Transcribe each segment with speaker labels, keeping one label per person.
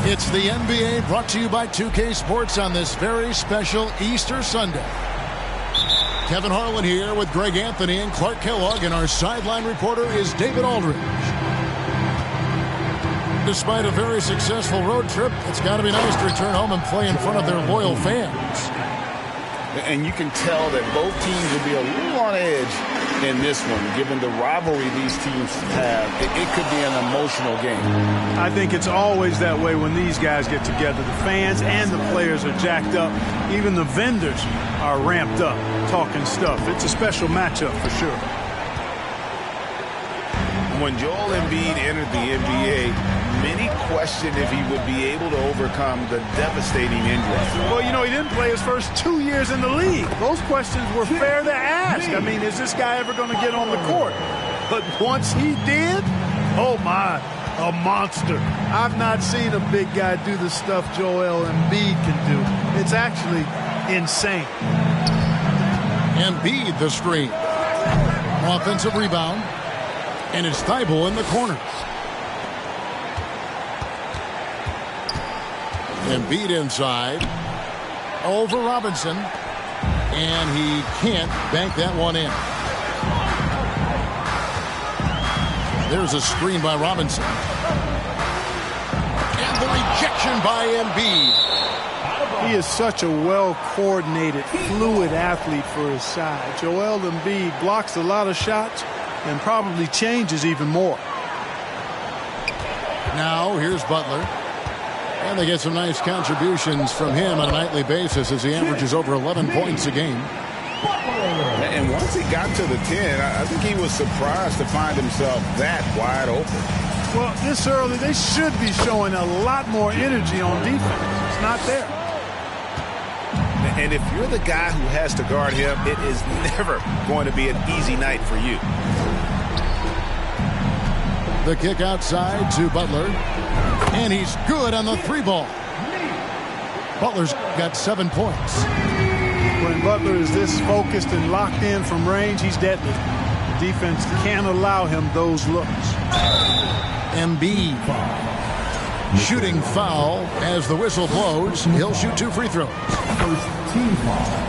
Speaker 1: It's the NBA brought to you by 2K Sports on this very special Easter Sunday. Kevin Harlan here with Greg Anthony and Clark Kellogg, and our sideline reporter is David Aldridge. Despite a very successful road trip, it's got to be nice to return home and play in front of their loyal fans.
Speaker 2: And you can tell that both teams will be a little on edge in this one, given the rivalry these teams have. It could be an emotional game.
Speaker 3: I think it's always that way when these guys get together. The fans and the players are jacked up. Even the vendors are ramped up, talking stuff. It's a special matchup for sure.
Speaker 2: When Joel Embiid entered the NBA, many questioned if he would be able to overcome the devastating injury.
Speaker 3: Well, you know, he didn't play his first 2 years in the league. Those questions were fair to ask. I mean, is this guy ever going to get on the court? But once he did, oh my, a monster. I've not seen a big guy do the stuff Joel Embiid can do. It's actually insane.
Speaker 1: Embiid the screen. Offensive rebound. And it's Thibault in the corners. Embiid inside. Over Robinson. And he can't bank that one in. There's a screen by Robinson. And the rejection by Embiid.
Speaker 3: He is such a well-coordinated, fluid athlete for his side. Joel Embiid blocks a lot of shots and probably changes even more.
Speaker 1: Now here's Butler. And they get some nice contributions from him on a nightly basis as he averages over 11 points a game.
Speaker 2: And once he got to the 10, I think he was surprised to find himself that wide open.
Speaker 3: Well, this early, they should be showing a lot more energy on defense. It's not there.
Speaker 2: And if you're the guy who has to guard him, it is never going to be an easy night for you.
Speaker 1: The kick outside to Butler. And he's good on the three ball. Butler's got 7 points.
Speaker 3: When Butler is this focused and locked in from range, he's deadly. The defense can't allow him those looks.
Speaker 1: Embiid. Shooting foul as the whistle blows. He'll shoot 2 free throws.
Speaker 4: First team foul.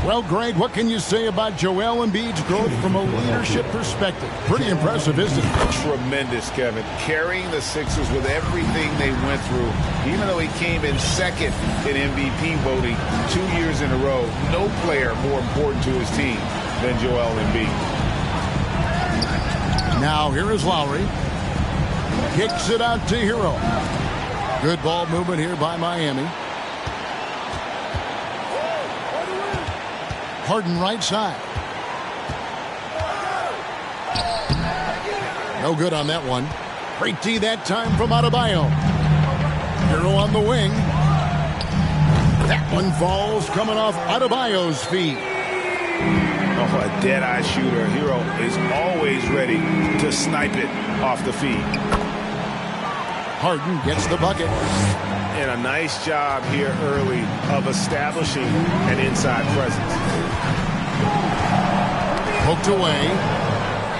Speaker 1: Well, Greg, what can you say about Joel Embiid's growth from a leadership perspective? Pretty impressive, isn't it?
Speaker 2: Tremendous, Kevin. Carrying the Sixers with everything they went through. Even though he came in second in MVP voting 2 years in a row, no player more important to his team than Joel Embiid.
Speaker 1: Now here is Lowry. Kicks it out to Hero. Good ball movement here by Miami. Harden right side. No good on that one. Great D that time from Adebayo. Hero on the wing. That one falls coming off Adebayo's feet.
Speaker 2: Oh, a dead-eye shooter. Hero is always ready to snipe it off the feet.
Speaker 1: Harden gets the bucket.
Speaker 2: And a nice job here early of establishing an inside presence.
Speaker 1: Poked away.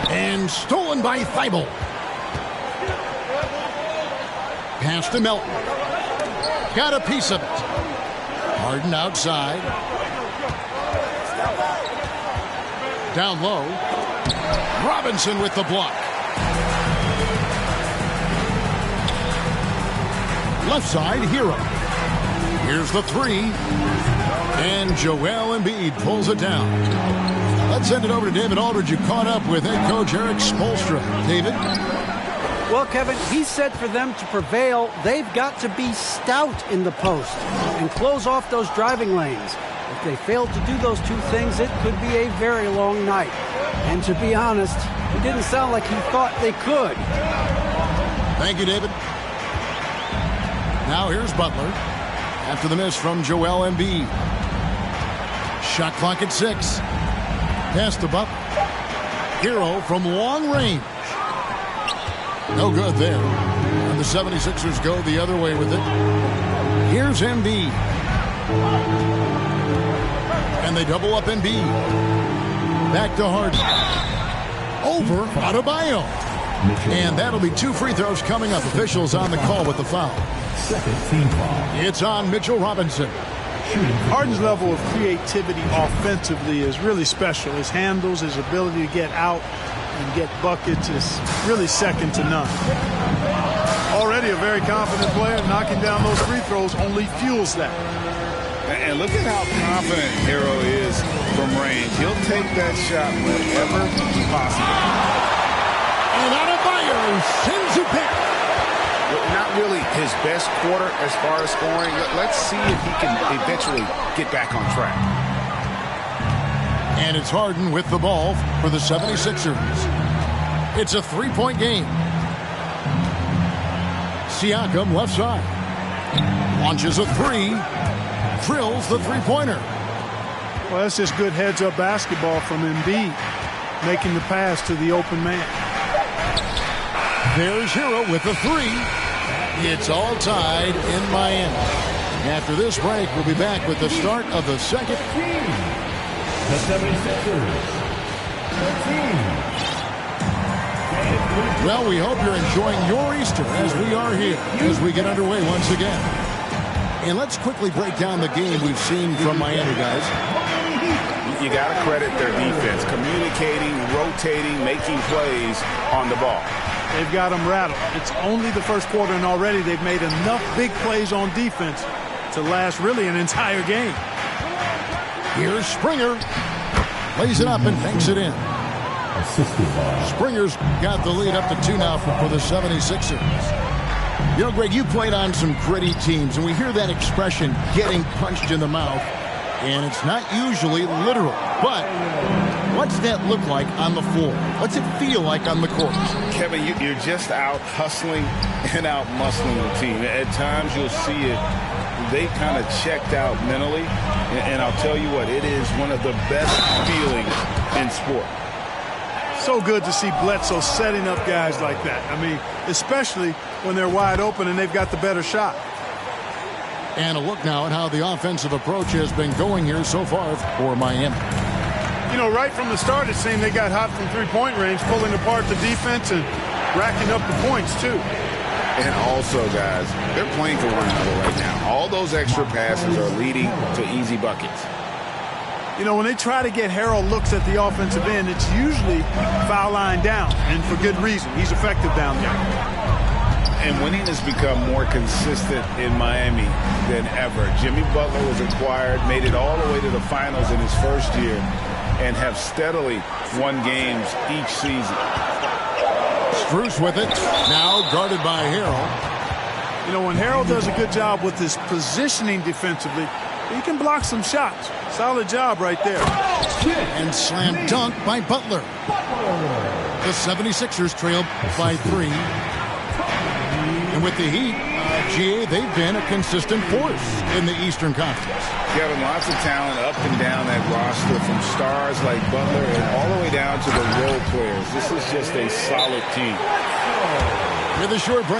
Speaker 1: And stolen by Thibault. Pass to Melton. Got a piece of it. Harden outside. Down low. Robinson with the block. Left side, Hero. Here's the three. And Joel Embiid pulls it down. Let's send it over to David Aldridge, who caught up with head coach Eric Spoelstra. David?
Speaker 5: Well, Kevin, he said for them to prevail, they've got to be stout in the post and close off those driving lanes. If they fail to do those two things, it could be a very long night. And to be honest, it didn't sound like he thought they could.
Speaker 1: Thank you, David. Now here's Butler. After the miss from Joel Embiid. Shot clock at 6. Pass to Butler. Hero from long range. No good there. And the 76ers go the other way with it. Here's Embiid. And they double up Embiid. Back to Harden. Over Adebayo. And that'll be 2 free throws coming up. Officials on the call with the foul.
Speaker 4: Second team foul.
Speaker 1: It's on Mitchell Robinson.
Speaker 3: Harden's level of creativity offensively is really special. His handles, his ability to get out and get buckets is really second to none. Already a very confident player. Knocking down those free throws only fuels that.
Speaker 2: And look at how confident Hero is from range. He'll take that shot wherever possible.
Speaker 1: And Adebayo sends it back.
Speaker 2: Not really his best quarter as far as scoring. Let's see if he can eventually get back on track.
Speaker 1: And it's Harden with the ball for the 76ers. It's a 3-point game. Siakam left side. Launches a 3. Drills the three-pointer.
Speaker 3: Well, that's just good heads-up basketball from Embiid, making the pass to the open man.
Speaker 1: There's Hero with the 3. It's all tied in Miami. After this break, we'll be back with the start of the second.
Speaker 4: The 76ers. 13.
Speaker 1: Well, we hope you're enjoying your Easter as we are here as we get underway once again. And let's quickly break down the game we've seen from Miami, guys.
Speaker 2: You got to credit their defense, communicating, rotating, making plays on the ball.
Speaker 3: They've got them rattled. It's only the first quarter, and already they've made enough big plays on defense to last really an entire game.
Speaker 1: Here's Springer. Lays it up and banks it in. Springer's got the lead up to 2 now for the 76ers. You know, Greg, you played on some gritty teams, and we hear that expression, getting punched in the mouth, and it's not usually literal. But what's that look like on the floor? What's it feel like on the court?
Speaker 2: Kevin, you're just out hustling and out muscling the team. At times you'll see it. They kind of checked out mentally, and I'll tell you what, it is one of the best feelings in sport.
Speaker 3: So good to see Bledsoe setting up guys like that. I mean, especially when they're wide open and they've got the better shot.
Speaker 1: And a look now at how the offensive approach has been going here so far for Miami.
Speaker 3: You know, right from the start, it seemed they got hot from three-point range, pulling apart the defense and racking up the points, too.
Speaker 2: And also, guys, they're playing for one another right now. All those extra passes are leading to easy buckets.
Speaker 3: You know, when they try to get Harold looks at the offensive end, it's usually foul line down, and for good reason. He's effective down there.
Speaker 2: And winning has become more consistent in Miami than ever. Jimmy Butler was acquired, made it all the way to the finals in his first year, and have steadily won games each season.
Speaker 1: Strus with it, now guarded by Harold.
Speaker 3: You know, when Harold does a good job with his positioning defensively, he can block some shots. Solid job right there.
Speaker 1: And slam dunk by Butler. The 76ers trail by 3. And with the Heat, GA, they've been a consistent force in the Eastern Conference.
Speaker 2: Kevin, lots of talent up and down that roster, from stars like Butler and all the way down to the role players. This is just a solid team.
Speaker 1: With a short break.